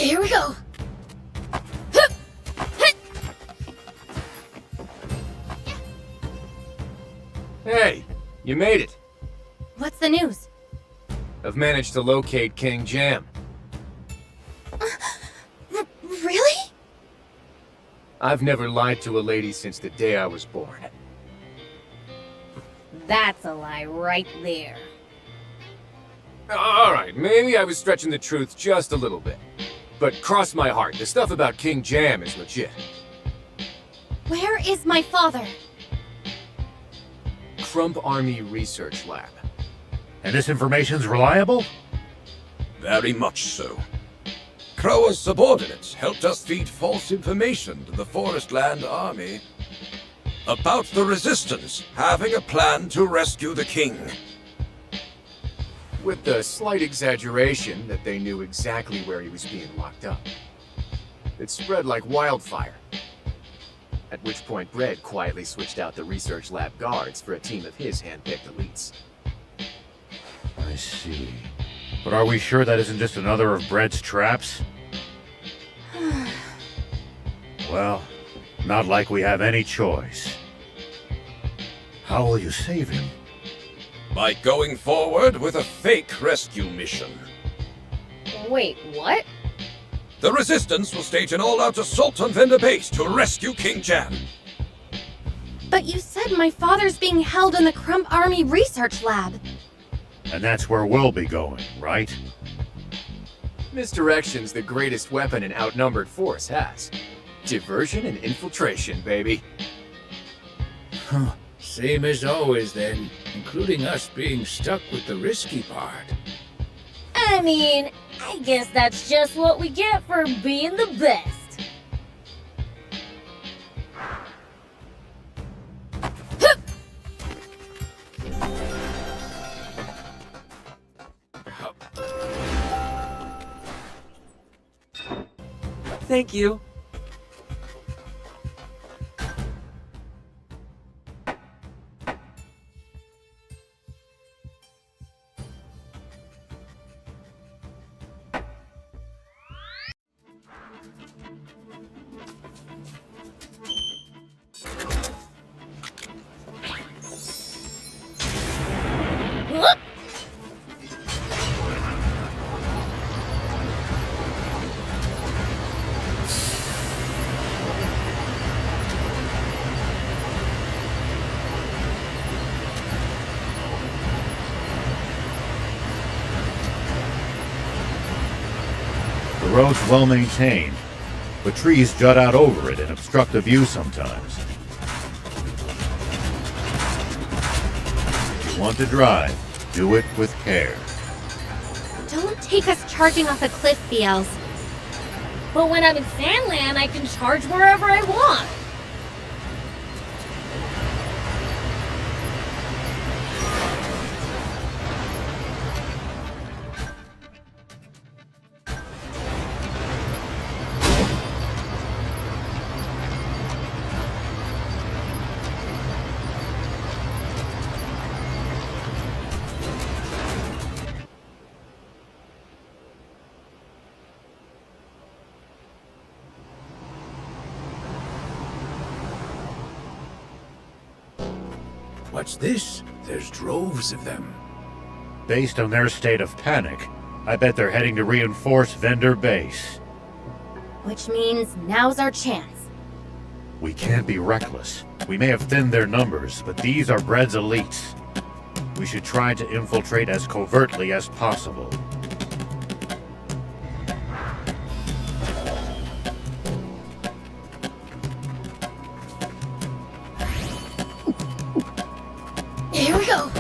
Here we go. Hey, you made it. What's the news? I've managed to locate King Jam. Really? I've never lied to a lady since the day I was born. That's a lie right there. Alright, maybe I was stretching the truth just a little bit. But cross my heart, the stuff about King Jam is legit. Where is my father? Crump Army Research Lab. And this information's reliable? Very much so. Crower's subordinates helped us feed false information to the Forestland Army about the Resistance having a plan to rescue the king. With the slight exaggeration that they knew exactly where he was being locked up. It spread like wildfire. At which point Brett quietly switched out the research lab guards for a team of his hand-picked elites. I see. But are we sure that isn't just another of Bread's traps? Well, not like we have any choice. How will you save him? By going forward with a fake rescue mission. Wait, what? The Resistance will stage an all-out assault on Vendor Base to rescue King Jam. But you said my father's being held in the Crump Army Research Lab. And that's where we'll be going, right? Misdirection's the greatest weapon an outnumbered force has. Diversion and infiltration, baby. Huh. Same as always then, including us being stuck with the risky part. I mean, I guess that's just what we get for being the best. Thank you. The road's well maintained, but trees jut out over it and obstruct the view sometimes. If you want to drive, do it with care. Don't take us charging off a cliff, Beels. But when I'm in Sandland, I can charge wherever I want. What's this? There's droves of them. Based on their state of panic, I bet they're heading to reinforce Vendor Base. Which means now's our chance. We can't be reckless. We may have thinned their numbers, but these are Bread's elites. We should try to infiltrate as covertly as possible. Here we go.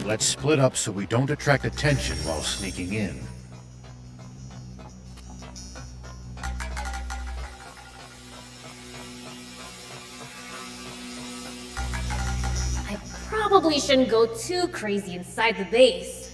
Let's split up so we don't attract attention while sneaking in. I probably shouldn't go too crazy inside the base.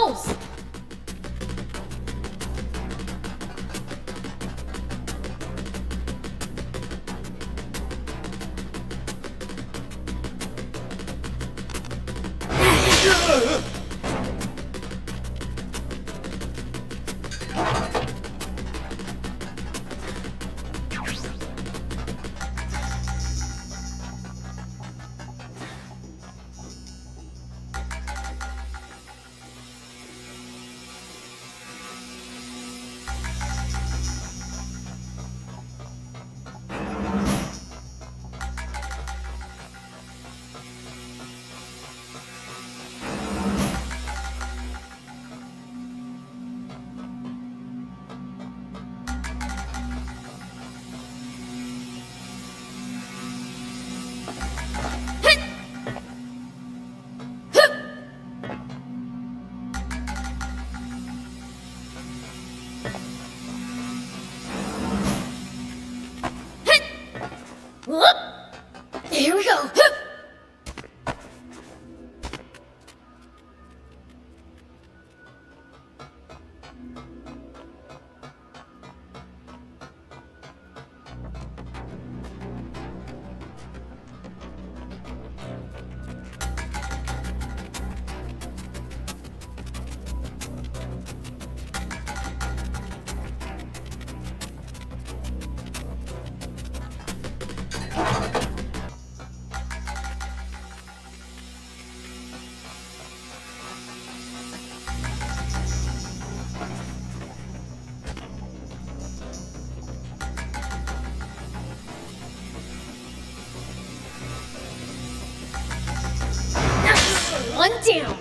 goes! Here we go. One down.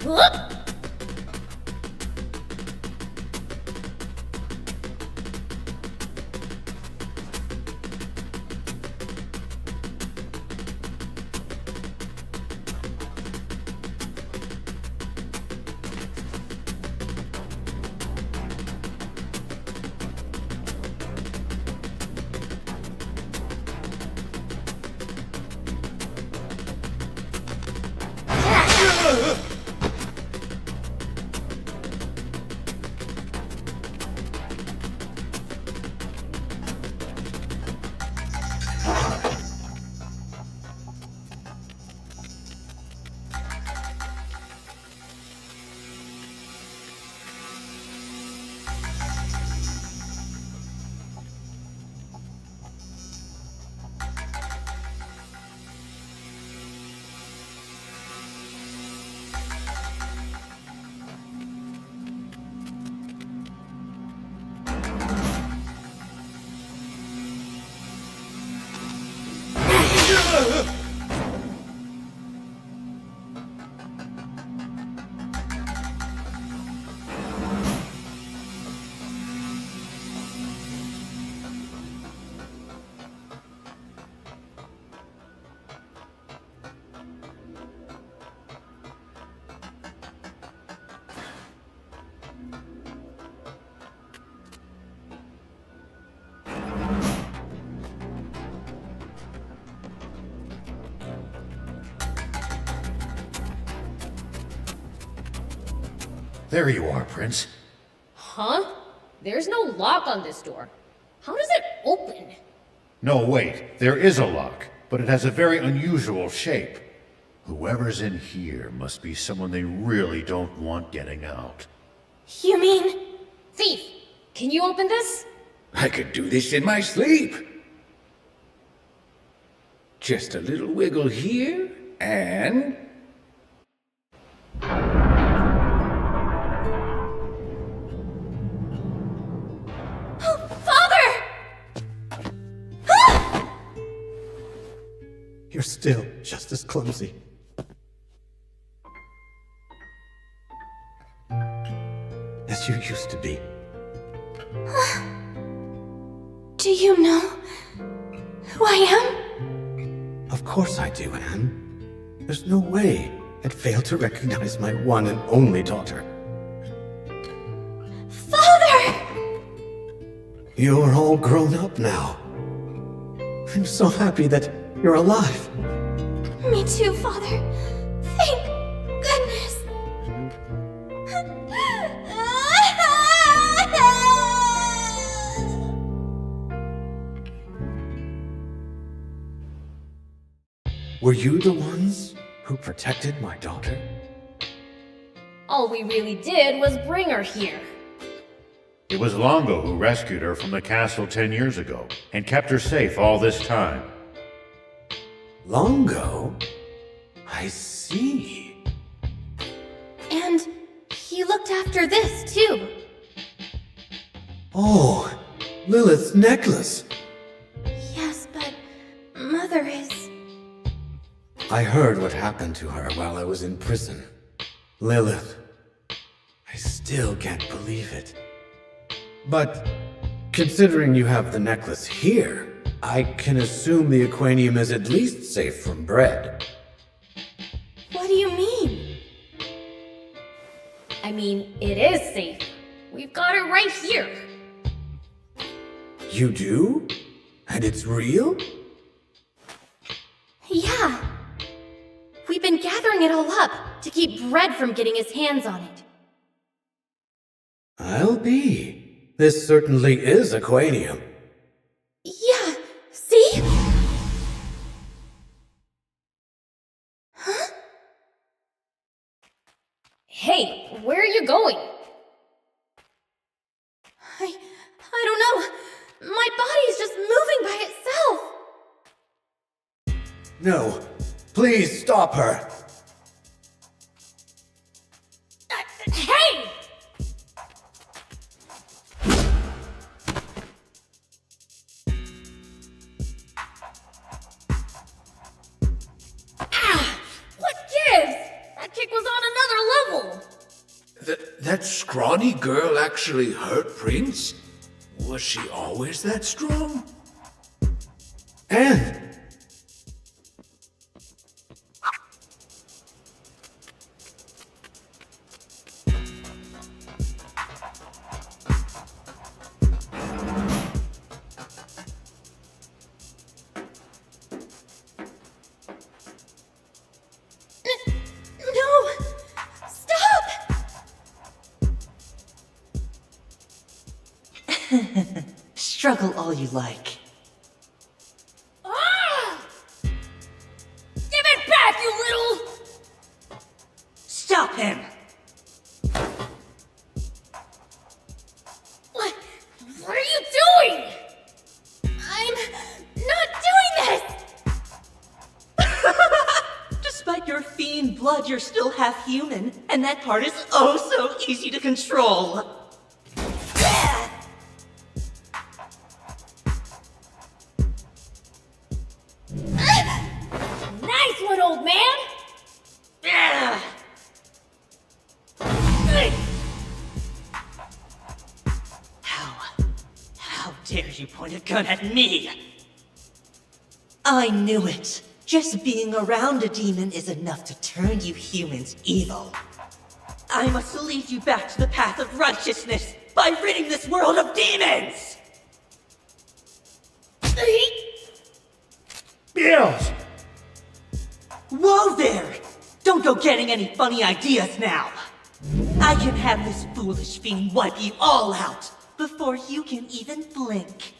Whoop. There you are, Prince. Huh? There's no lock on this door. How does it open? No, wait. There is a lock, but it has a very unusual shape. Whoever's in here must be someone they really don't want getting out. You mean... Thief, can you open this? I could do this in my sleep. Just a little wiggle here, and... You're still just as clumsy. As you used to be. Do you know who I am? Of course I do, Anne. There's no way I'd fail to recognize my one and only daughter. Father! You're all grown up now. I'm so happy that you're alive. Me too, Father. Thank goodness. Were you the ones who protected my daughter? All we really did was bring her here. It was Longo who rescued her from the castle 10 years ago and kept her safe all this time. Longo? I see. And he looked after this, too. Oh, Lilith's necklace. Yes, but Mother is... I heard what happened to her while I was in prison. Lilith. I still can't believe it. But, considering you have the necklace here, I can assume the aquanium is at least safe from bread. What do you mean? I mean, it is safe. We've got it right here. You do? And it's real? Yeah. We've been gathering it all up to keep Bread from getting his hands on it. I'll be. This certainly is aquanium. Yeah, see? Huh? Hey, where are you going? I don't know. My body's just moving by itself. No, please stop her. Hey! Ah! What gives? That kick was on another level. That scrawny girl actually hurt Prince? Was she always that strong? Anne! No! Stop! Struggle all you like. Ah! Give it back, you little... Stop him! What are you doing? I'm not doing this! Despite your fiend blood, you're still half human, and that part is oh so easy to control. Nice one, old man! How dare you point a gun at me? I knew it. Just being around a demon is enough to turn you humans evil. I must lead you back to the path of righteousness by ridding this world of demons! Beels! Whoa there! Don't go getting any funny ideas now! I can have this foolish fiend wipe you all out before you can even blink.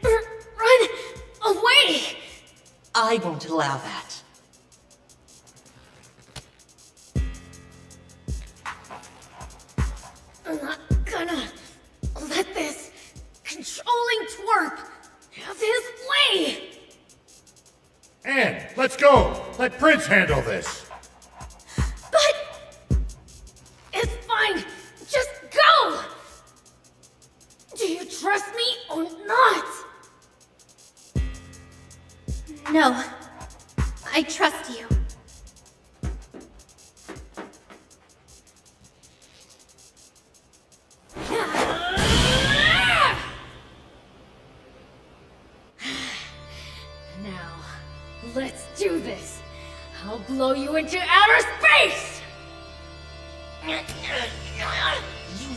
Run away! I won't allow that. I'm not gonna let this controlling twerp have his way! Anne, let's go! Let Prince handle this! But... it's fine! Just go! Do you trust me or not? No. I trust you. Now, let's do this. I'll blow you into outer space! You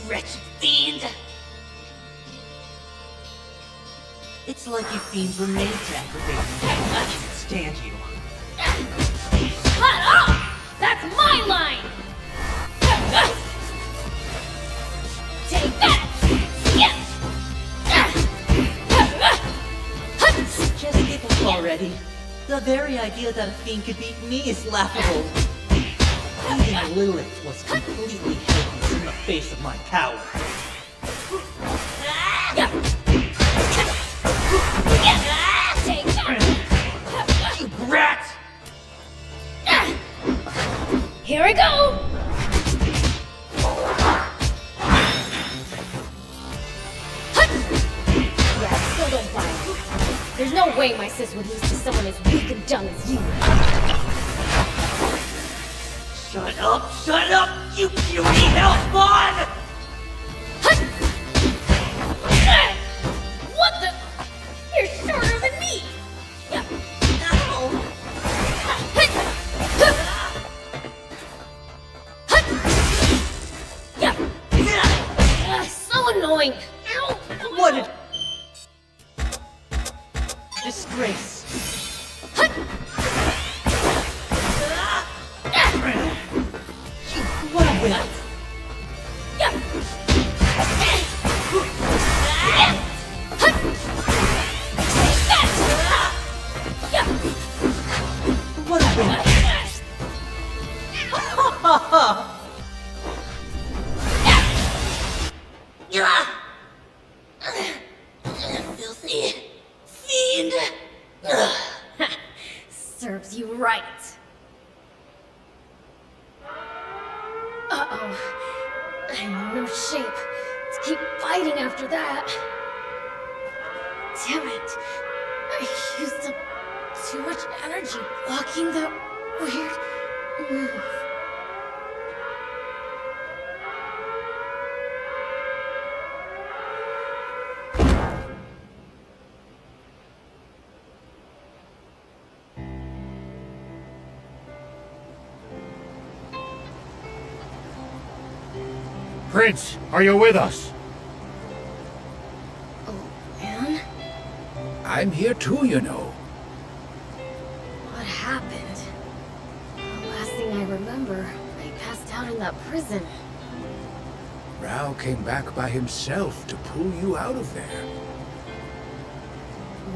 wretched fiend! It's like you fiends were made to aggravate me. I can't stand you. Shut up! That's my line! Take that! Just give up already. The very idea that a fiend could beat me is laughable. Even Lilith was completely helpless in the face of my power. Take that! You brat! Here we go! Yeah, still don't buy it. There's no way my sis would lose to someone as weak and dumb as you. Shut up, you puny hell spawn! What the? You're shorter than me! So annoying! Ow! What a disgrace. What a win. What a win. Filthy fiend! Serves you right. Uh-oh. I'm in no shape to keep fighting after that. Damn it. I used up too much energy blocking that weird move. Prince, are you with us? Oh, man? I'm here too, you know. What happened? The last thing I remember, I passed out in that prison. Rao came back by himself to pull you out of there.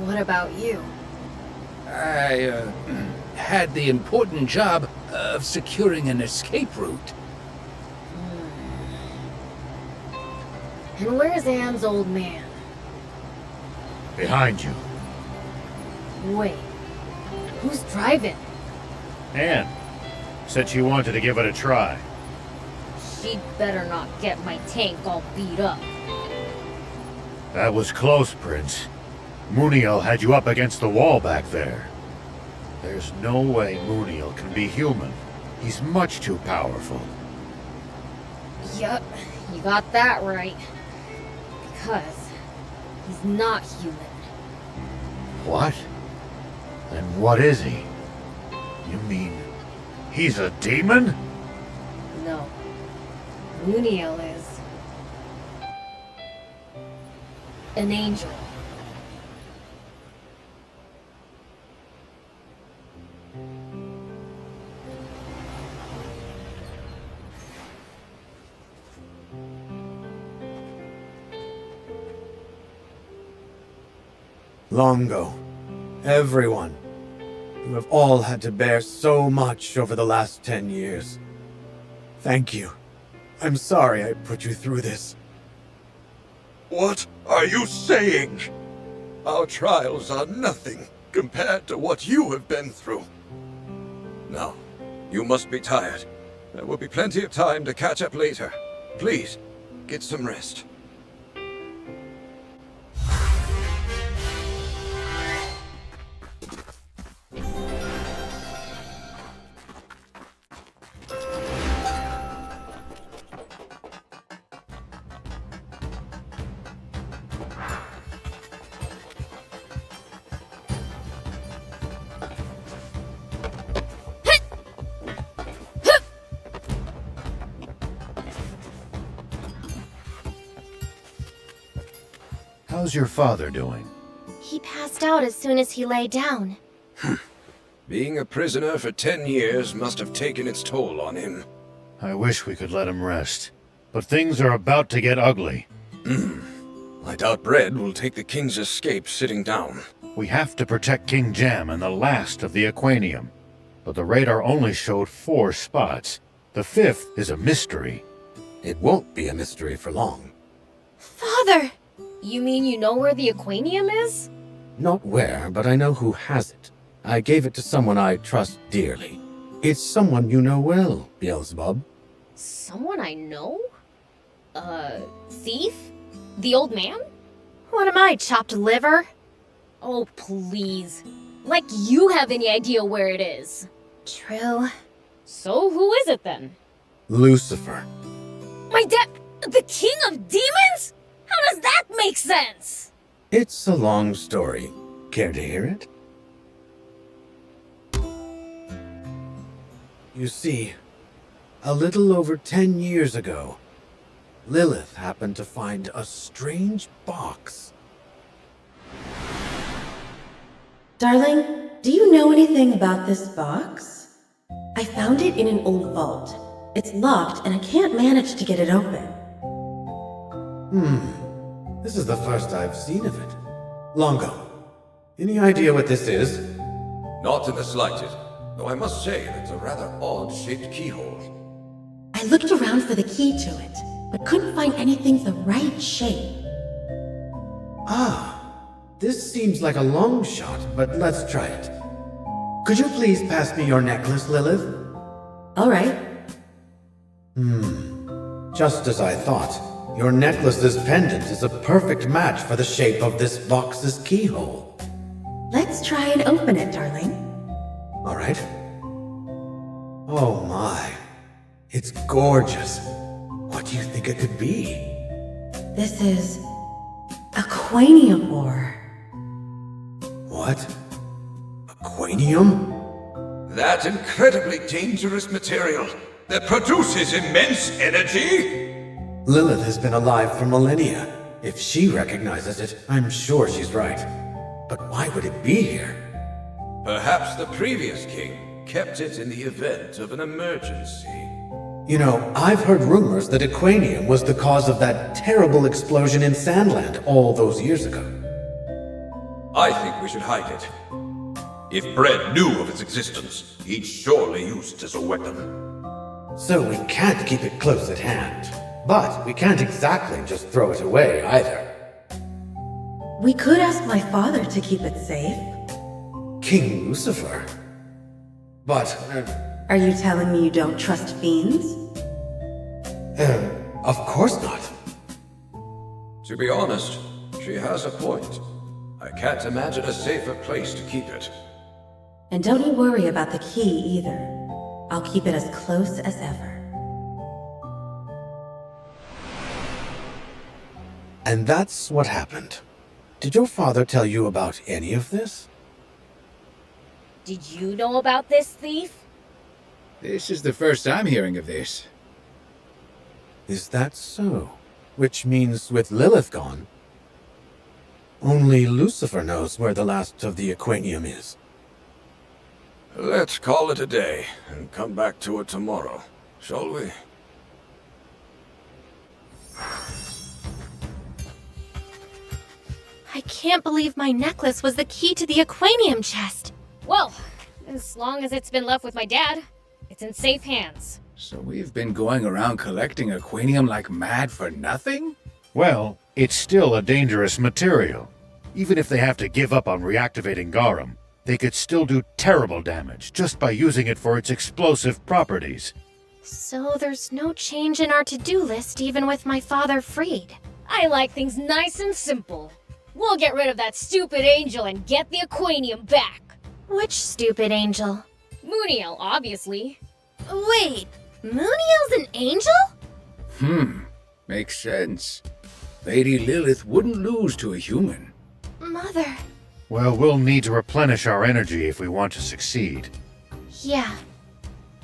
What about you? I, had the important job of securing an escape route. And where's Anne's old man? Behind you. Wait, who's driving? Anne said she wanted to give it a try. She'd better not get my tank all beat up. That was close, Prince. Muniel had you up against the wall back there. There's no way Muniel can be human. He's much too powerful. Yup, you got that right. Because he's not human. What? Then what is he? You mean he's a demon? No. Muniel is an angel. Longo, everyone, you have all had to bear so much over the last 10 years. Thank you. I'm sorry I put you through this. What are you saying? Our trials are nothing compared to what you have been through. Now, you must be tired. There will be plenty of time to catch up later. Please, get some rest. How's your father doing? He passed out as soon as he lay down. Being a prisoner for 10 years must have taken its toll on him. I wish we could let him rest. But things are about to get ugly. I doubt Bread will take the king's escape sitting down. We have to protect King Jam and the last of the Aquanium. But the radar only showed 4 spots. The 5th is a mystery. It won't be a mystery for long. Father! You mean you know where the Aquanium is? Not where, but I know who has it. I gave it to someone I trust dearly. It's someone you know well, Beelzebub. Someone I know? Thief? The old man? What am I, chopped liver? Oh, please. Like you have any idea where it is. True. So who is it then? Lucifer. My dad, the king of demons? How does that make sense? It's a long story. Care to hear it? You see, a little over 10 years ago, Lilith happened to find a strange box. Darling, do you know anything about this box? I found it in an old vault. It's locked and I can't manage to get it open. This is the first I've seen of it. Longo, any idea what this is? Not in the slightest, though I must say it's a rather odd-shaped keyhole. I looked around for the key to it, but couldn't find anything the right shape. This seems like a long shot, but let's try it. Could you please pass me your necklace, Lilith? All right. Just as I thought. Your necklace's pendant is a perfect match for the shape of this box's keyhole. Let's try and open it, darling. All right. Oh my. It's gorgeous. What do you think it could be? This is Aquanium ore. What? Aquanium? That incredibly dangerous material that produces immense energy? Lilith has been alive for millennia. If she recognizes it, I'm sure she's right. But why would it be here? Perhaps the previous king kept it in the event of an emergency. You know, I've heard rumors that Aquanium was the cause of that terrible explosion in Sandland all those years ago. I think we should hide it. If Bread knew of its existence, he'd surely use it as a weapon. So we can't keep it close at hand. But we can't exactly just throw it away either. We could ask my father to keep it safe. King Lucifer? But, Are you telling me you don't trust fiends? of course not. To be honest, she has a point. I can't imagine a safer place to keep it. And don't you worry about the key either. I'll keep it as close as ever. And that's what happened. Did your father tell you about any of this? Did you know about this thief? This is the first I'm hearing of this. Is that so? Which means with Lilith gone, only Lucifer knows where the last of the Aquanium is. Let's call it a day and come back to it tomorrow, shall we? I can't believe my necklace was the key to the Aquanium chest. Well, as long as it's been left with my dad, it's in safe hands. So we've been going around collecting Aquanium like mad for nothing? Well, it's still a dangerous material. Even if they have to give up on reactivating Garum, they could still do terrible damage just by using it for its explosive properties. So there's no change in our to-do list even with my father freed. I like things nice and simple. We'll get rid of that stupid angel and get the Aquanium back. Which stupid angel? Muniel, obviously. Wait, Muniel's an angel? Makes sense. Lady Lilith wouldn't lose to a human. Mother. Well, we'll need to replenish our energy if we want to succeed. Yeah.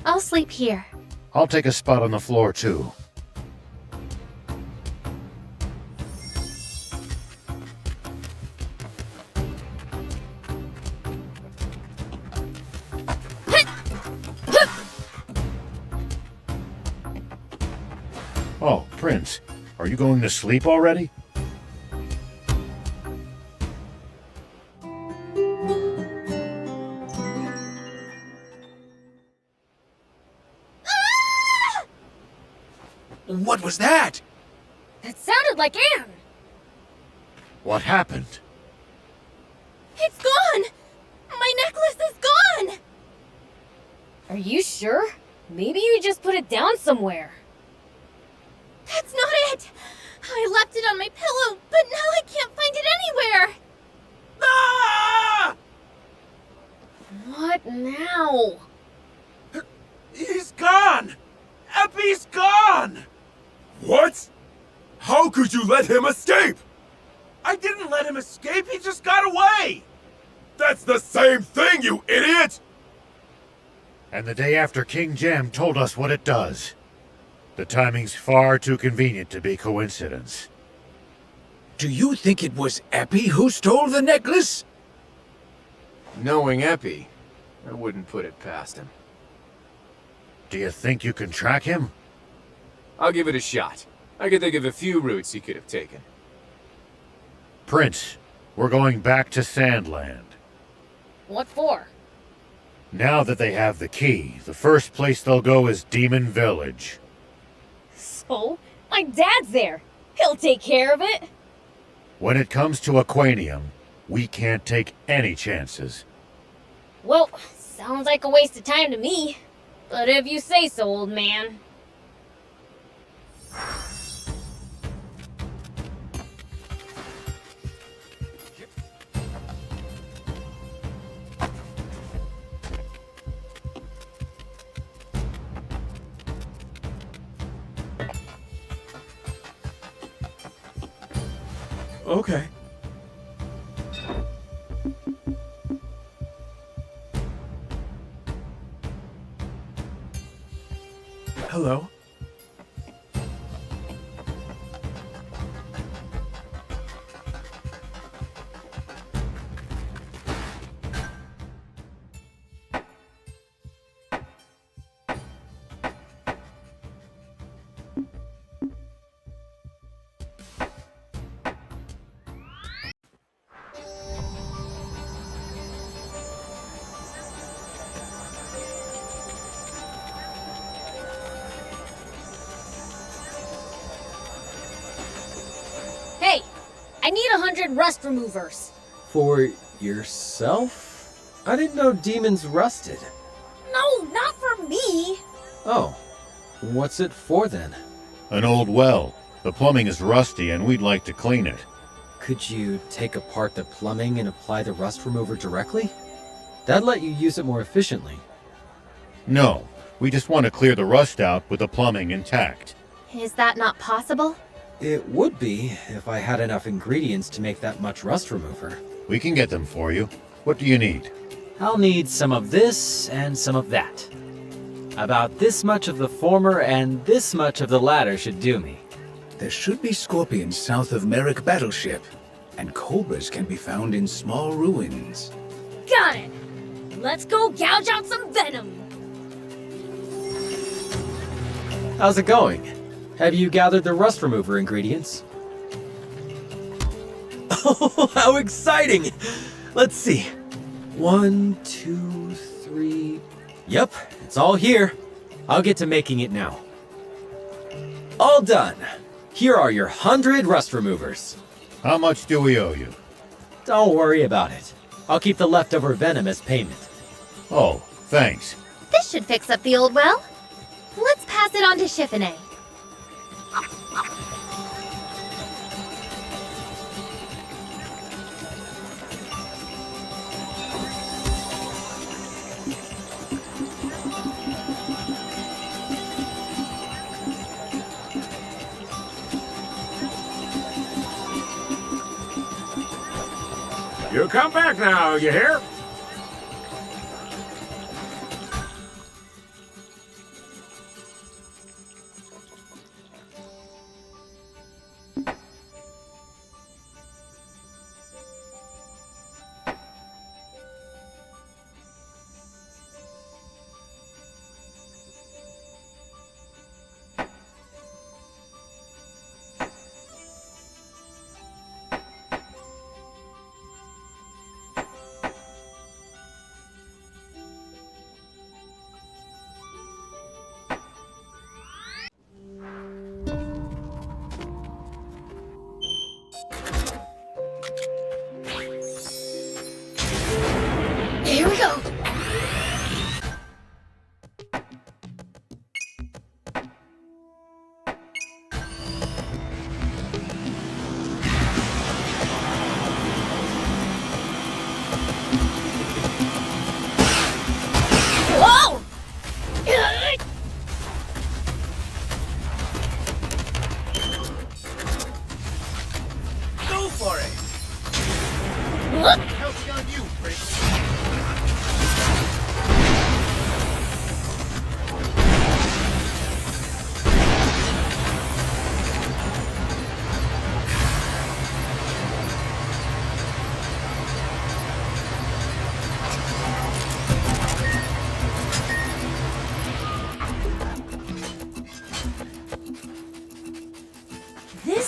I'll sleep here. I'll take a spot on the floor, too. Prince, are you going to sleep already? What was that? That sounded like Anne! What happened? It's gone! My necklace is gone! Are you sure? Maybe you just put it down somewhere. That's not it! I left it on my pillow, but now I can't find it anywhere! Ah! What now? He's gone! Eppy's gone! What? How could you let him escape? I didn't let him escape, he just got away! That's the same thing, you idiot! And the day after King Jam told us what it does. The timing's far too convenient to be coincidence. Do you think it was Eppy who stole the necklace? Knowing Epi, I wouldn't put it past him. Do you think you can track him? I'll give it a shot. I can think of a few routes he could have taken. Prince, we're going back to Sandland. What for? Now that they have the key, the first place they'll go is Demon Village. So? My dad's there! He'll take care of it! When it comes to Aquanium, we can't take any chances. Well, sounds like a waste of time to me. But if you say so, old man. Okay. Hello? Hey! I need 100 rust removers. For yourself? I didn't know demons rusted. No, not for me! Oh. What's it for then? An old well. The plumbing is rusty and we'd like to clean it. Could you take apart the plumbing and apply the rust remover directly? That'd let you use it more efficiently. No, we just want to clear the rust out with the plumbing intact. Is that not possible? It would be if I had enough ingredients to make that much rust remover. We can get them for you. What do you need? I'll need some of this and some of that. About this much of the former and this much of the latter should do me. There should be scorpions south of Merrick Battleship, and cobras can be found in small ruins. Got it! Let's go gouge out some venom! How's it going? Have you gathered the rust remover ingredients? Oh, how exciting! Let's see. 1, 2, 3... Yep, it's all here. I'll get to making it now. All done. Here are your 100 rust removers. How much do we owe you? Don't worry about it. I'll keep the leftover venom as payment. Oh, thanks. This should fix up the old well. Let's pass it on to Chiffonnet. You come back now, you hear?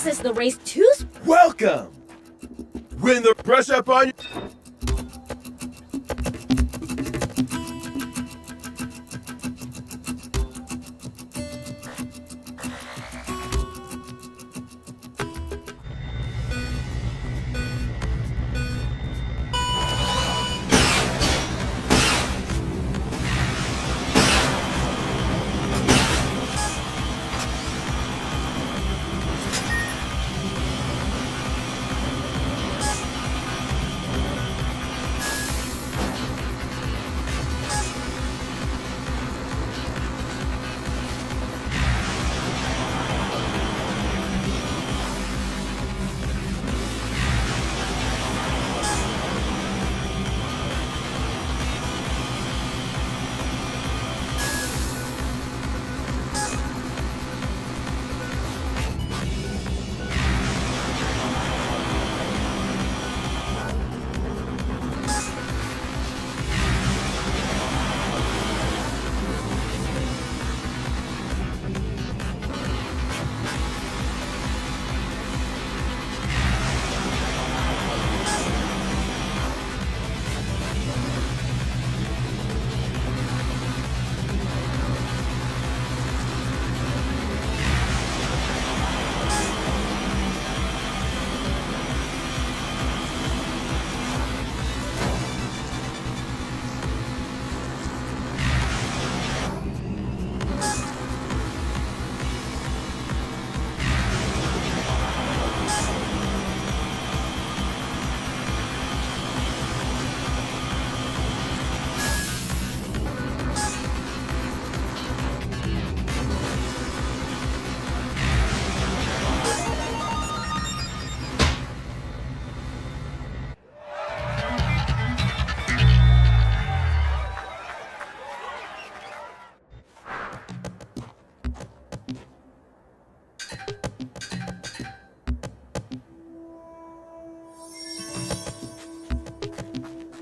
this the race too? Welcome! When the press up on you...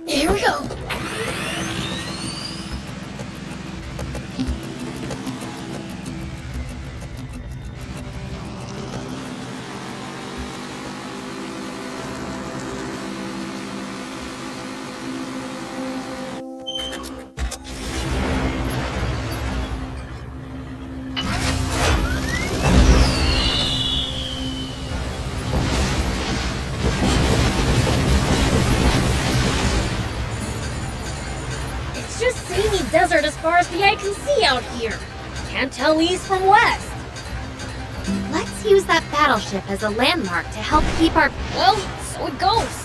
Here we go. Desert as far as the eye can see out here. Can't tell east from west. Let's use that battleship as a landmark to help keep our... Well, so it goes.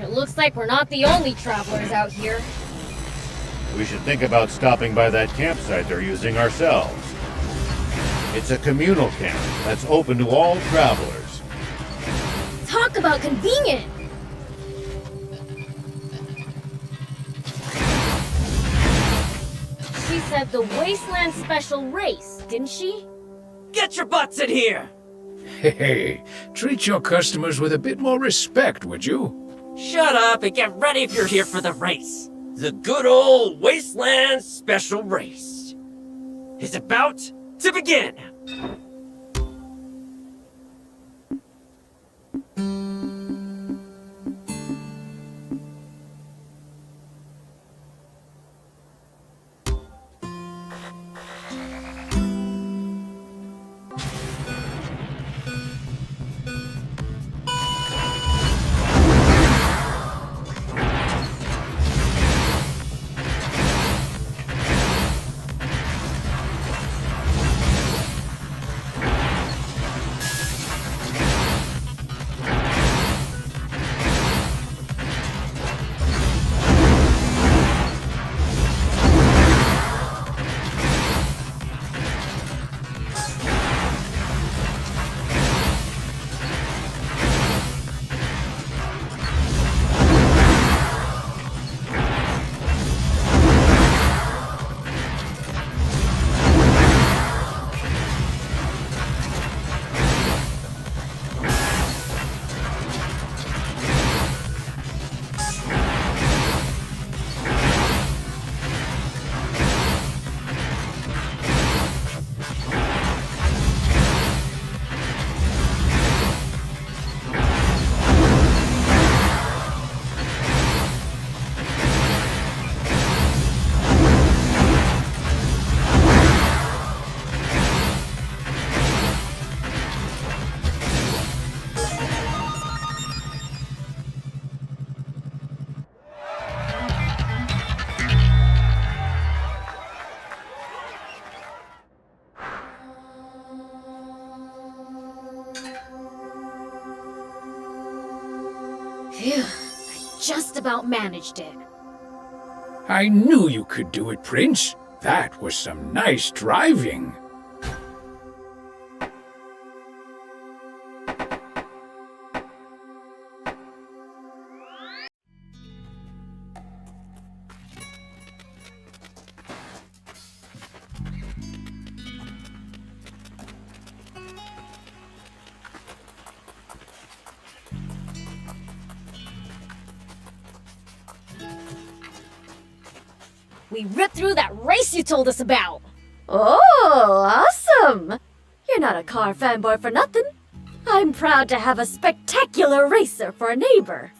It looks like we're not the only travelers out here. We should think about stopping by that campsite they're using ourselves. It's a communal camp that's open to all travelers. Talk about convenient! She said the Wasteland Special Race, didn't she? Get your butts in here! Hey, treat your customers with a bit more respect, would you? Shut up and get ready if you're here for the race. The good old Wasteland Special Race is about to begin. Phew, I just about managed it. I knew you could do it, Prince. That was some nice driving. We ripped through that race you told us about! Oh, awesome! You're not a car fanboy for nothing. I'm proud to have a spectacular racer for a neighbor.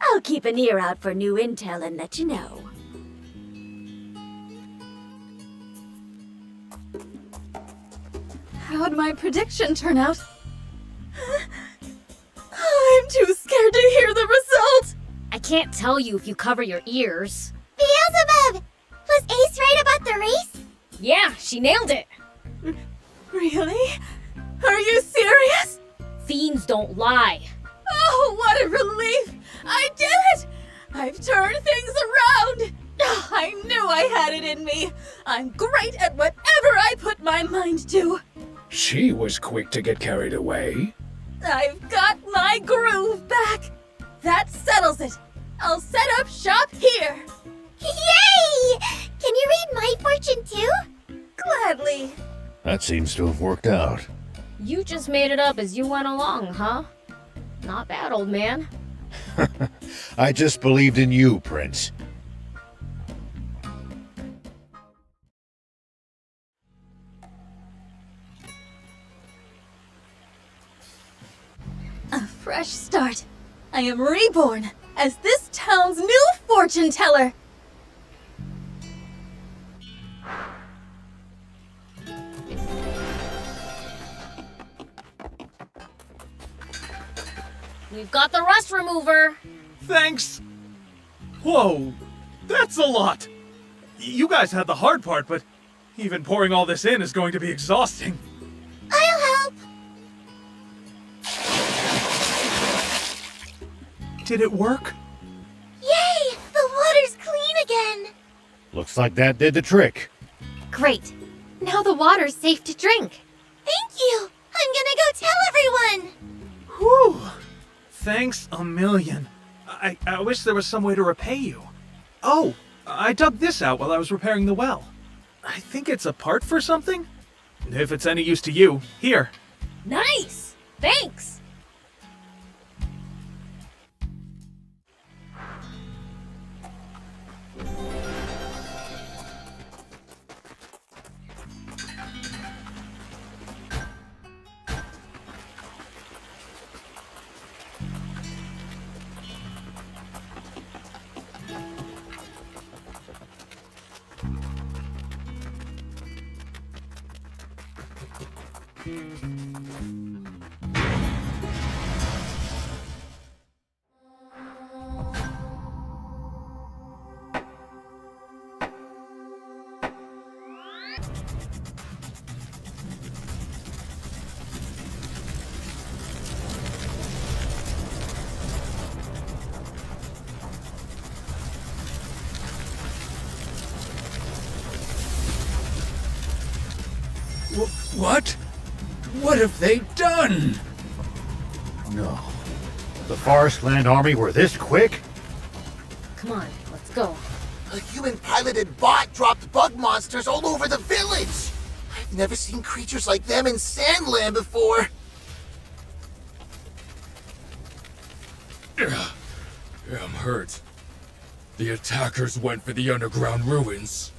I'll keep an ear out for new intel and let you know. How'd my prediction turn out? I'm too scared to hear the result! I can't tell you if you cover your ears. Beelzebub! Was Ace right about the race? Yeah, she nailed it! Really? Are you serious? Fiends don't lie. Oh, what a relief! I did it! I've turned things around! Oh, I knew I had it in me! I'm great at whatever I put my mind to! She was quick to get carried away. I've got my groove back! That settles it! I'll set up shop here! Yay! Can you read my fortune too? Gladly. That seems to have worked out. You just made it up as you went along, huh? Not bad, old man. I just believed in you, Prince. A fresh start. I am reborn as this town's new fortune teller. We've got the rust remover. Thanks. Whoa, that's a lot. You guys had the hard part, but even pouring all this in is going to be exhausting. I'll help. Did it work? Yay! The water's clean again. Looks like that did the trick. Great. Now the water's safe to drink. Thank you. I'm gonna go tell everyone. Whew. Thanks a million. I wish there was some way to repay you. Oh, I dug this out while I was repairing the well. I think it's a part for something? If it's any use to you, here. Nice! Thanks! What? What have they done? No. The Forestland Army were this quick? Come on, let's go. A human-piloted bot dropped bug monsters all over the village! I've never seen creatures like them in Sandland before! I'm hurt. The attackers went for the underground ruins.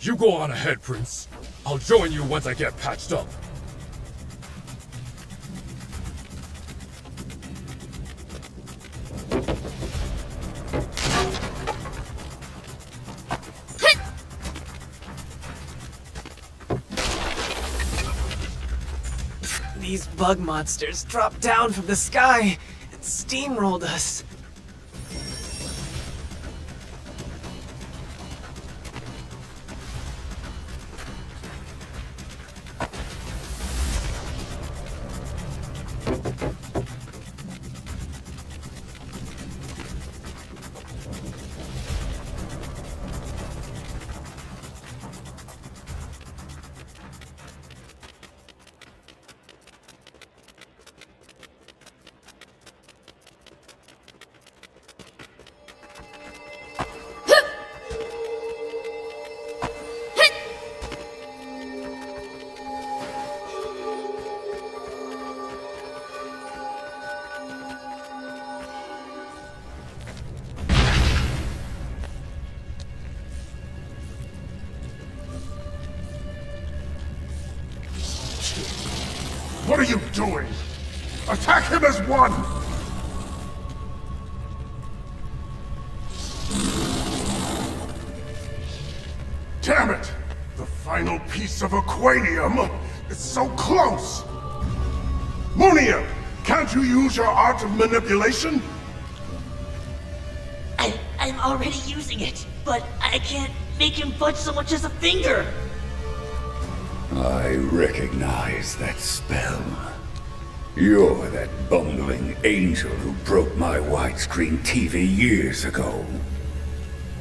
You go on ahead, Prince. I'll join you once I get patched up. These bug monsters dropped down from the sky and steamrolled us. doing? Attack him as one! Damn it! The final piece of aquanium is so close! Munia, can't you use your art of manipulation? I'm already using it, but I can't make him budge so much as a finger. I recognize that spell. You're that bumbling angel who broke my widescreen TV years ago.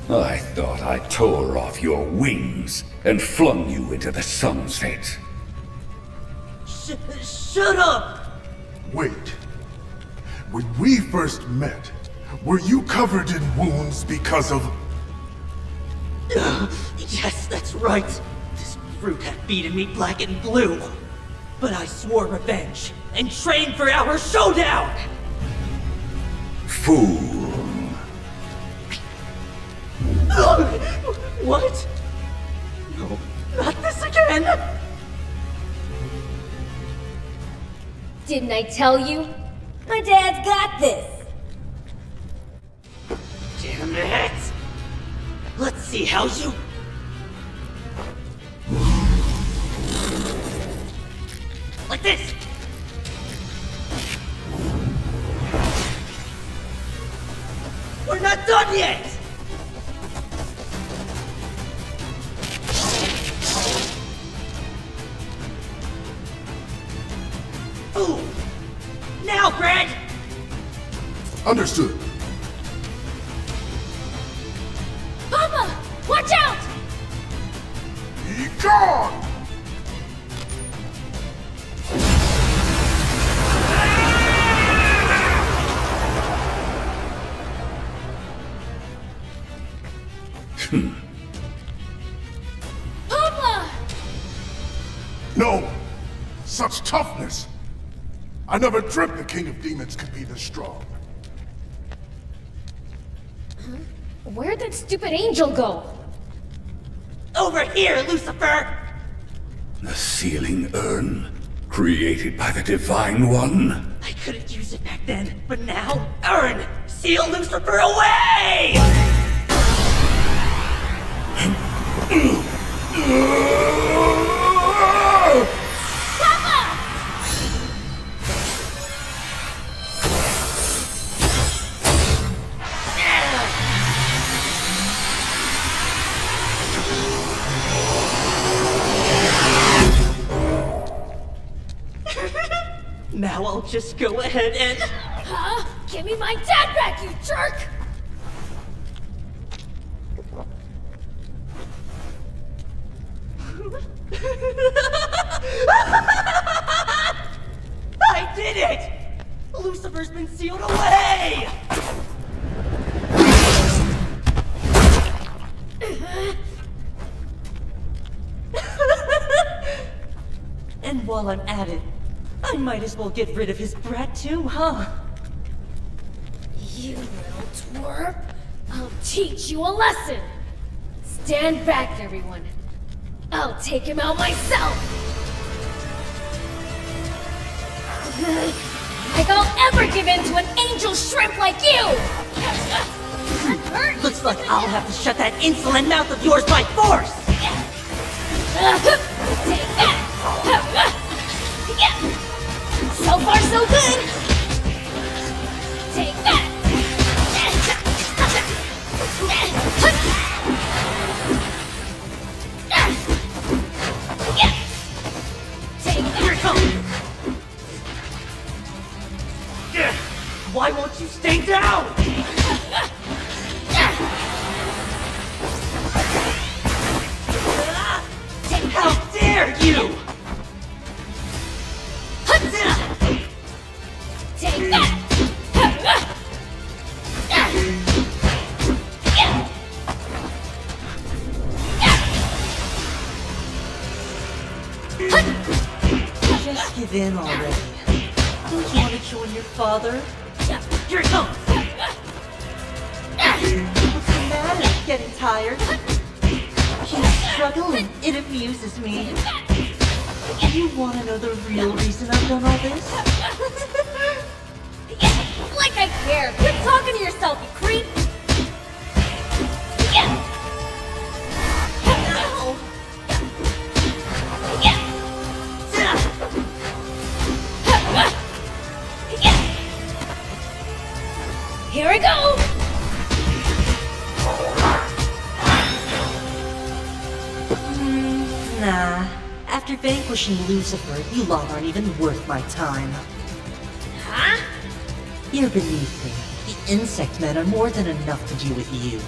I thought I tore off your wings and flung you into the sunset. Shut up! Wait. When we first met, were you covered in wounds because of... Yes, that's right. This brute had beaten me black and blue. But I swore revenge and trained for our showdown! Fool. What? No, not this again! Didn't I tell you? My dad's got this. Damn it! Let's see how you... Like this! We're not done yet! Ooh! Now, Greg! Understood. Papa! Watch out! Be gone! Papa! No! Such toughness! I never dreamt the King of Demons could be this strong. Where'd that stupid angel go? Over here, Lucifer! The sealing urn, created by the Divine One. I couldn't use it back then, but now, urn! Seal Lucifer away! Now I'll just go ahead and... Huh? Give me my dad back, you jerk! I did it! Lucifer's been sealed away! And while I'm at it, I might as well get rid of his brat too, huh? You little twerp! I'll teach you a lesson! Stand back, everyone. I'll take him out myself! Like I'll ever give in to an angel shrimp like you! Looks like I'll have to shut that insolent mouth of yours by force! Take that! So far, so good! Take that! Take that! Here it comes! Why won't you stay down? How dare you! Take that! Just give in already. Don't you want to join your father? Here it comes! What's the matter? Getting tired? He's struggling. It amuses me. You want to know the real reason I've done all this? Like I care! Quit talking to yourself, you creep! Here we go! Nah. After vanquishing Lucifer, you lot aren't even worth my time. Huh? You're beneath me. The insect men are more than enough to do with you.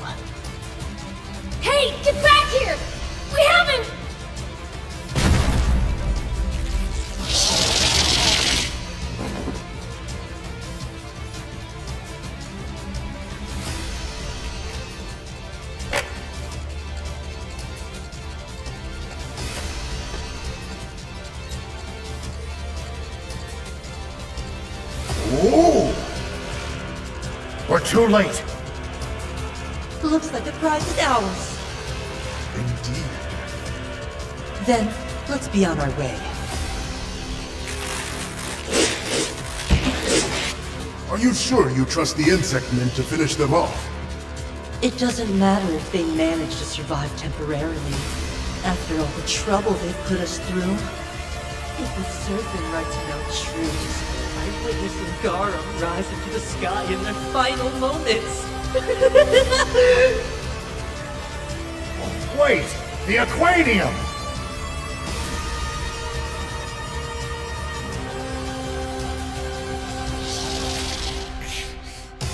Hey, get back here! We haven't... Ooh! We're too late. Looks like the prize is ours. Indeed. Then, let's be on our way. Are you sure you trust the insect men to finish them off? It doesn't matter if they manage to survive temporarily. After all the trouble they've put us through. It would serve them right to know truth. I witnessed Ngarum rise into the sky in their final moments. Wait! The aquanium!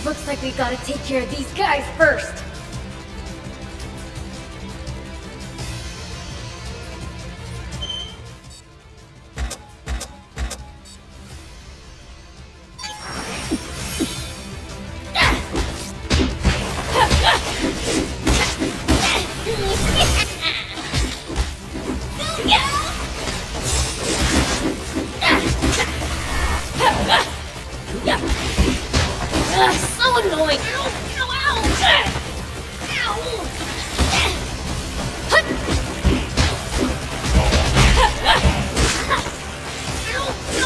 Looks like we gotta take care of these guys first. So annoying! Ow! Ow!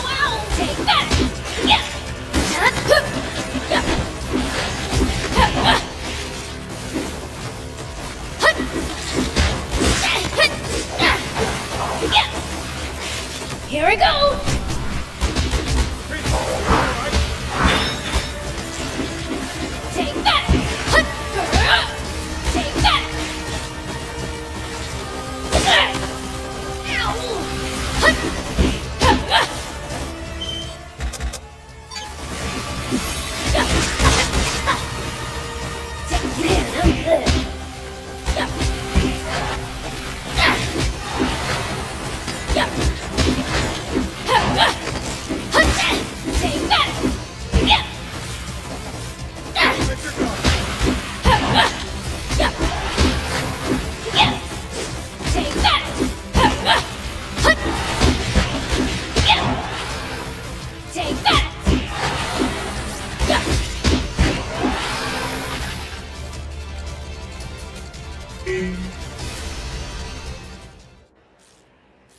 Ow! Take that! Here we go! Take that! Take that!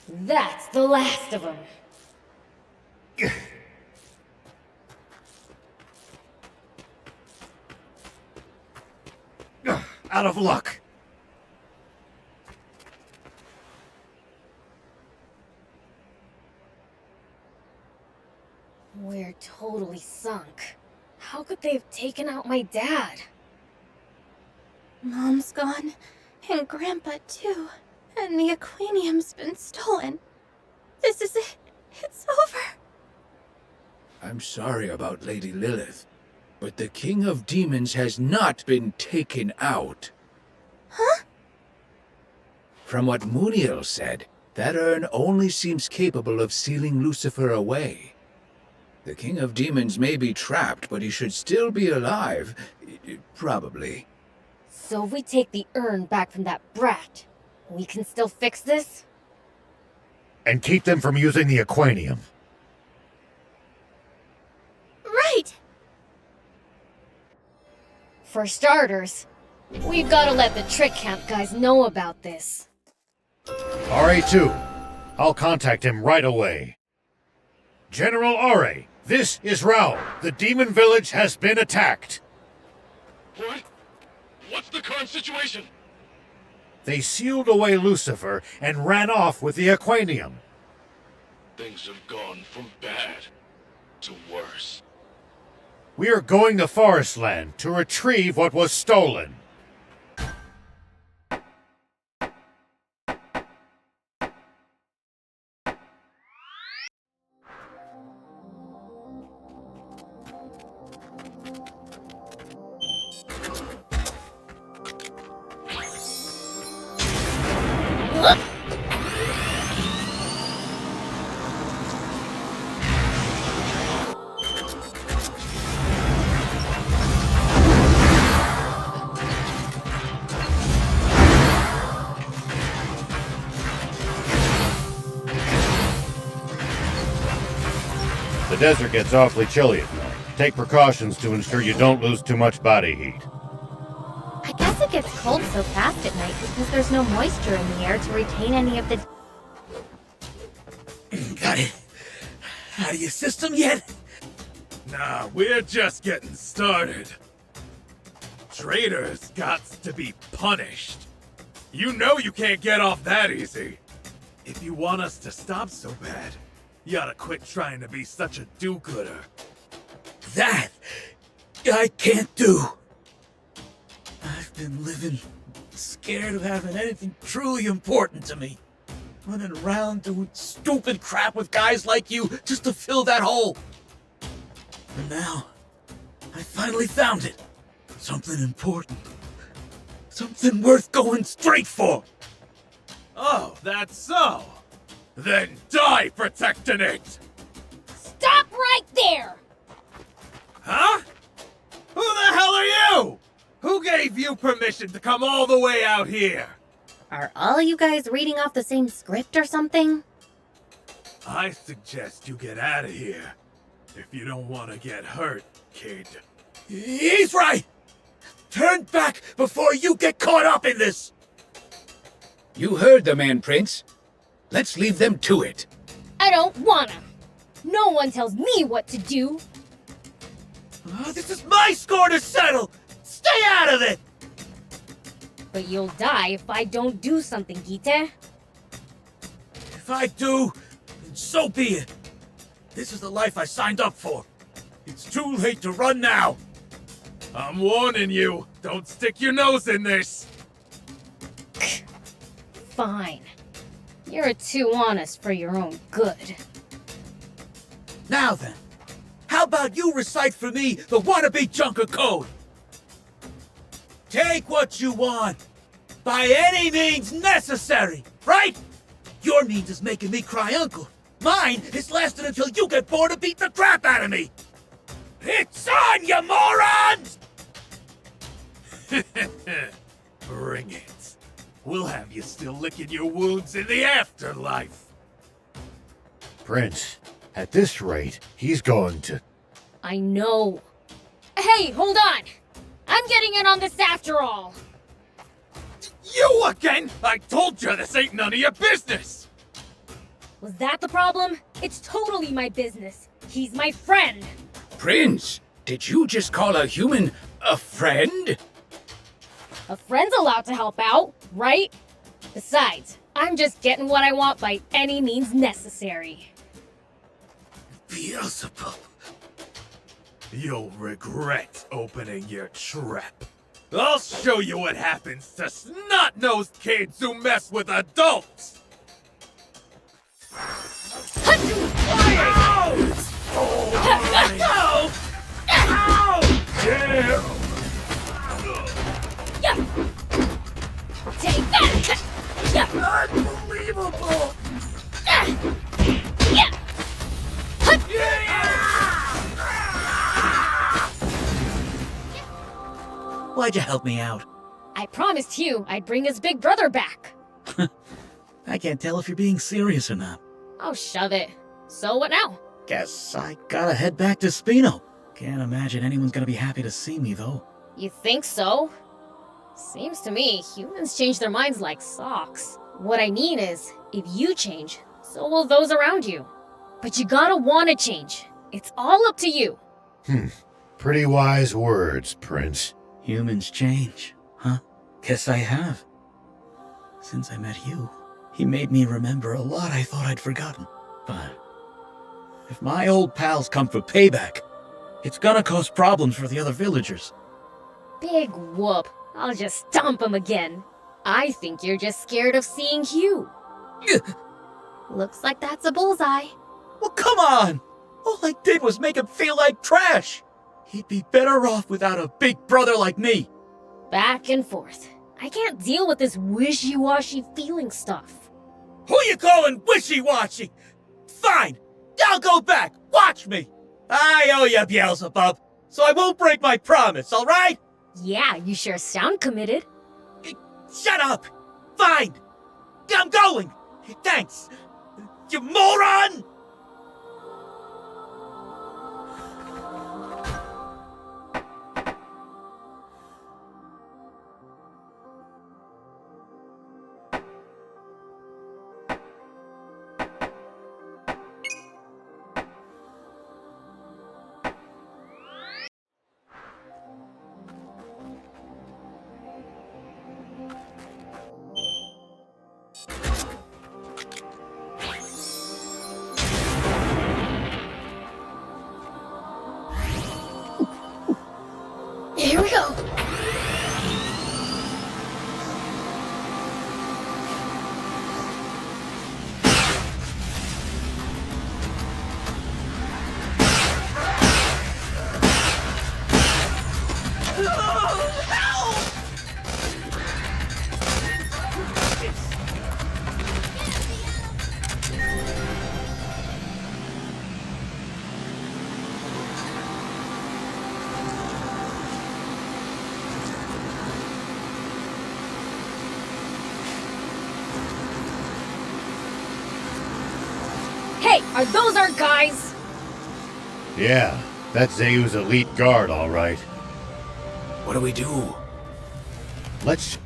That's the last of them. Out of luck. We're totally sunk. How could they have taken out my dad? Mom's gone, and Grandpa too. And the aquanium's been stolen. This is it. It's over. I'm sorry about Lady Lilith, but the King of Demons has not been taken out. Huh? From what Muniel said, that urn only seems capable of sealing Lucifer away. The King of Demons may be trapped, but he should still be alive. Probably. So if we take the urn back from that brat, we can still fix this? And keep them from using the aquanium. Right! For starters, we've got to let the Trick Camp guys know about this. RA2, I'll contact him right away. General Are, this is Rao. The demon village has been attacked. What? What's the current situation? They sealed away Lucifer and ran off with the Aquanium. Things have gone from bad to worse. We are going to Forestland to retrieve what was stolen. The desert gets awfully chilly at night. Take precautions to ensure you don't lose too much body heat. I guess it gets cold so fast at night because there's no moisture in the air to retain any of the... Got it out of your system yet? Nah, we're just getting started. Traitors got to be punished. You know you can't get off that easy. If you want us to stop so bad, you oughta quit trying to be such a do-gooder. That I can't do. I've been living scared of having anything truly important to me. Running around doing stupid crap with guys like you just to fill that hole. And now, I finally found it. Something important. Something worth going straight for. Oh, that's so. Then die protecting it! Stop right there! Huh? Who the hell are you? Who gave you permission to come all the way out here? Are all you guys reading off the same script or something? I suggest you get out of here. If you don't want to get hurt, kid. He's right! Turn back before you get caught up in this! You heard the man, Prince. Let's leave them to it. I don't wanna. No one tells me what to do. This is my score to settle! Stay out of it! But you'll die if I don't do something, Gita. If I do, then so be it. This is the life I signed up for. It's too late to run now. I'm warning you, don't stick your nose in this. Fine. You're too honest for your own good. Now then, how about you recite for me the wannabe Junker Code? Take what you want, by any means necessary, right? Your means is making me cry uncle. Mine is lasting until you get bored to beat the crap out of me. It's on, you morons! Bring it. We'll have you still licking your wounds in the afterlife. Prince, at this rate, he's going to... I know. Hey, hold on! I'm getting in on this after all! You again? I told you this ain't none of your business! Was that the problem? It's totally my business. He's my friend. Prince, did you just call a human a friend? A friend's allowed to help out, right? Besides, I'm just getting what I want by any means necessary. Beelzebub. You'll regret opening your trap. I'll show you what happens to snot-nosed kids who mess with adults! Take that! Unbelievable! Why'd you help me out? I promised you I'd bring his big brother back. I can't tell if you're being serious or not. Oh, shove it. So what now? Guess I gotta head back to Spino. Can't imagine anyone's gonna be happy to see me, though. You think so? Seems to me humans change their minds like socks. What I mean is, if you change, So will those around you. But you gotta wanna change. It's all up to you. Pretty wise words, Prince. Humans change, huh? Guess I have. Since I met you, he made me remember a lot I thought I'd forgotten. But if my old pals come for payback, it's gonna cause problems for the other villagers. Big whoop. I'll just stomp him again. I think you're just scared of seeing Hugh. Looks like that's a bullseye. Well, come on! All I did was make him feel like trash. He'd be better off without a big brother like me. Back and forth. I can't deal with this wishy-washy feeling stuff. Who you calling wishy-washy? Fine, I'll go back. Watch me. I owe you, Beelzebub, so I won't break my promise, all right? Yeah, you sure sound committed. Shut up! Fine! I'm going! Thanks! You moron! Here we go. Hey, are those our guys? Yeah, that's Zayu's elite guard, all right. What do we do? Let's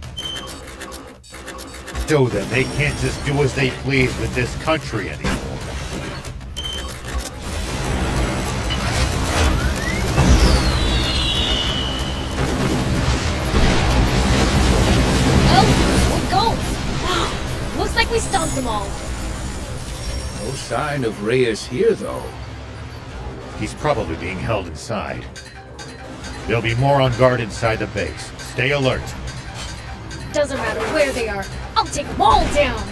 show them they can't just do as they please with this country anymore. Oh, it goes. Wow, looks like we stumped them all. No sign of Reyes here, though. He's probably being held inside. There'll be more on guard inside the base. Stay alert. Doesn't matter where they are. I'll take them all down.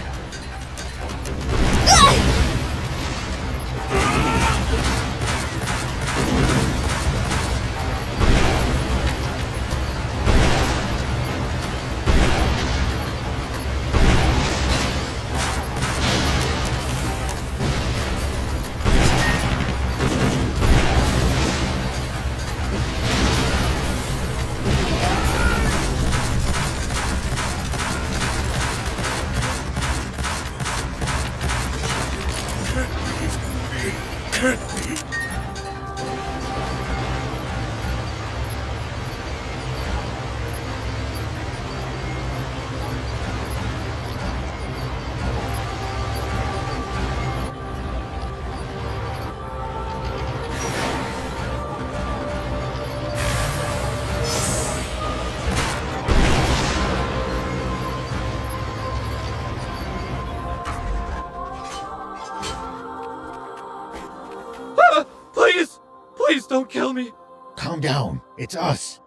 Please don't kill me. Calm down. It's us.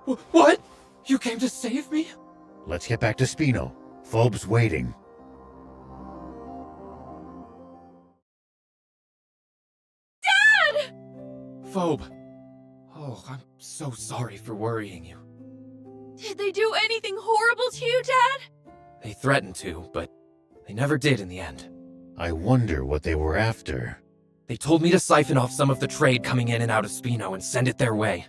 What? You came to save me? Let's get back to Spino. Phob's waiting. Dad! Phobe. Oh, I'm so sorry for worrying you. Did they do anything horrible to you, Dad? They threatened to, but they never did in the end. I wonder what they were after. They told me to siphon off some of the trade coming in and out of Spino and send it their way.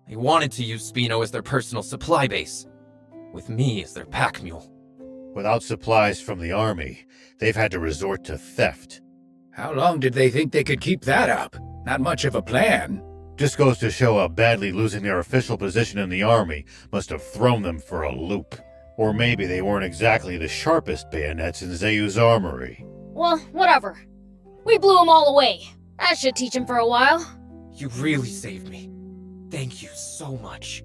They wanted to use Spino as their personal supply base, with me as their pack mule. Without supplies from the army, they've had to resort to theft. How long did they think they could keep that up? Not much of a plan. Just goes to show how badly losing their official position in the army must have thrown them for a loop. Or maybe they weren't exactly the sharpest bayonets in Zayu's armory. Well, whatever. We blew them all away. That should teach him for a while. You really saved me. Thank you so much.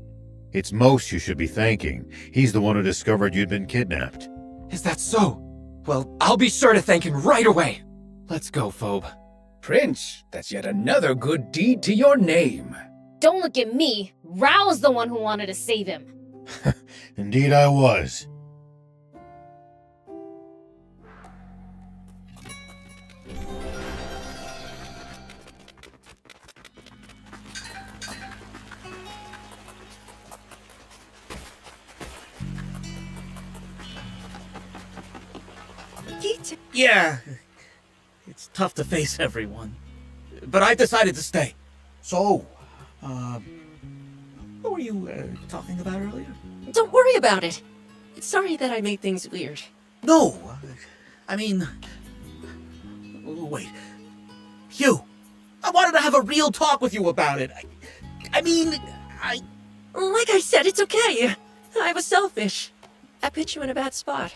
It's Most you should be thanking. He's the one who discovered you'd been kidnapped. Is that so? Well, I'll be sure to thank him right away. Let's go, Phobe. Prince, that's yet another good deed to your name. Don't look at me. Rao's the one who wanted to save him. Indeed I was. Yeah, it's tough to face everyone. But I decided to stay. So, what were you talking about earlier? Don't worry about it. Sorry that I made things weird. No, I mean... Wait. Hugh, I wanted to have a real talk with you about it. I mean, Like I said, it's okay. I was selfish. I put you in a bad spot.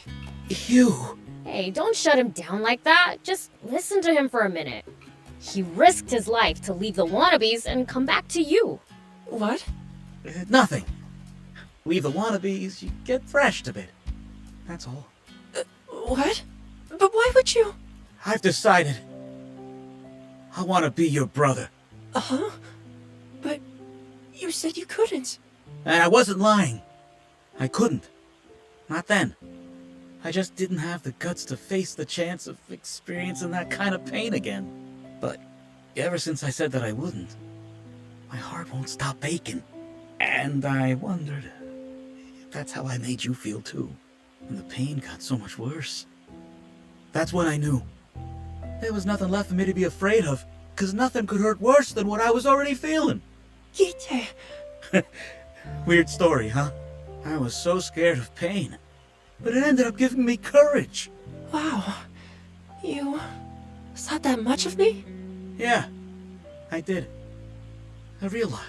Hugh... Hey, don't shut him down like that. Just listen to him for a minute. He risked his life to leave the wannabes and come back to you. What? Nothing. Leave the wannabes, you get thrashed a bit. That's all. What? But why would you? I've decided. I want to be your brother. Uh-huh. But you said you couldn't. And I wasn't lying. I couldn't. Not then. I just didn't have the guts to face the chance of experiencing that kind of pain again. But ever since I said that I wouldn't, my heart won't stop aching. And I wondered if that's how I made you feel too. And the pain got so much worse. That's when I knew. There was nothing left for me to be afraid of, because nothing could hurt worse than what I was already feeling. Gita. Weird story, huh? I was so scared of pain. But it ended up giving me courage. Wow. You thought that much of me? Yeah, I did. A real lot.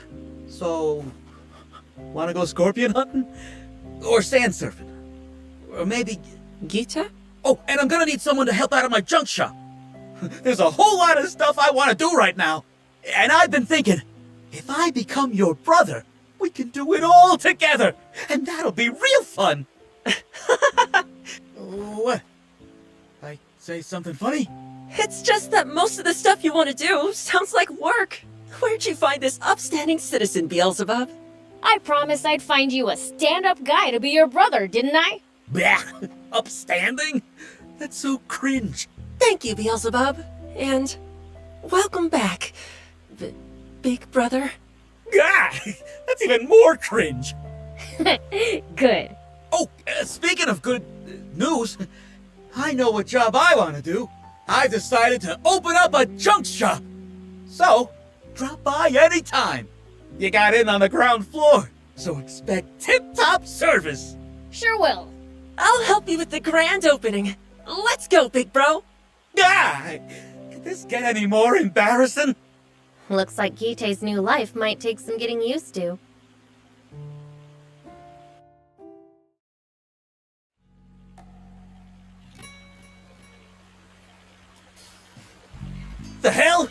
So, wanna go scorpion hunting? Or sand surfing? Or maybe... Gita? Oh, and I'm gonna need someone to help out at my junk shop. There's a whole lot of stuff I want to do right now. And I've been thinking, if I become your brother, we can do it all together. And that'll be real fun. What? I say something funny? It's just that most of the stuff you want to do sounds like work. Where'd you find this upstanding citizen, Beelzebub? I promised I'd find you a stand-up guy to be your brother, didn't I? Bah! Upstanding? That's so cringe. Thank you, Beelzebub. And welcome back, big brother. Ah! That's even more cringe. Good. Oh, speaking of good news, I know what job I want to do. I've decided to open up a junk shop. So, drop by anytime. You got in on the ground floor, so expect tip-top service. Sure will. I'll help you with the grand opening. Let's go, big bro. Ah! Could this get any more embarrassing? Looks like Gite's new life might take some getting used to. The hell?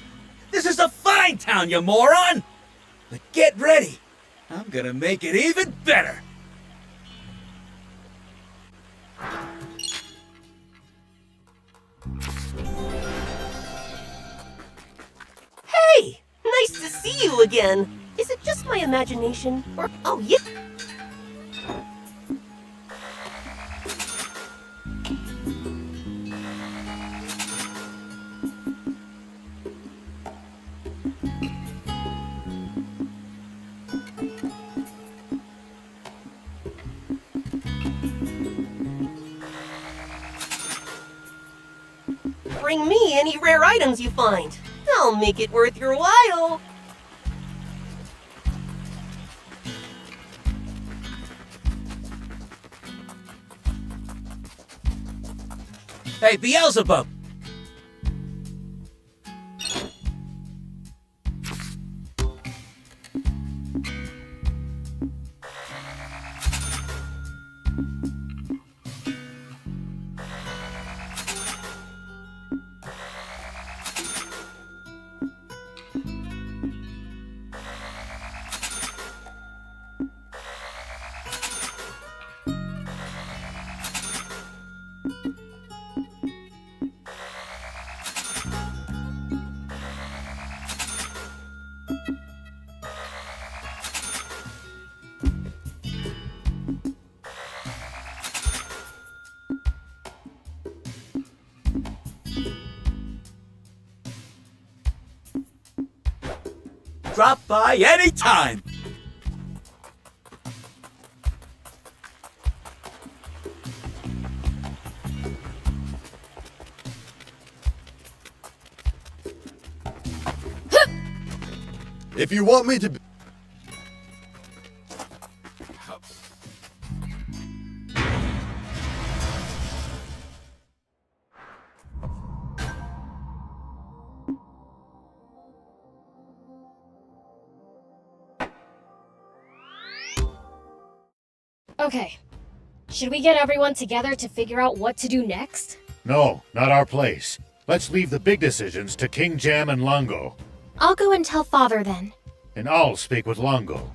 This is a fine town, you moron! But get ready. I'm gonna make it even better. Hey! Nice to see you again. Is it just my imagination? Or, oh, yeah. Bring me any rare items you find. I'll make it worth your while. Hey, Beelzebub! drop by anytime! If you want me to... Okay. Should we get everyone together to figure out what to do next? No, not our place. Let's leave the big decisions to King Jam and Longo. I'll go and tell Father then. And I'll speak with Longo.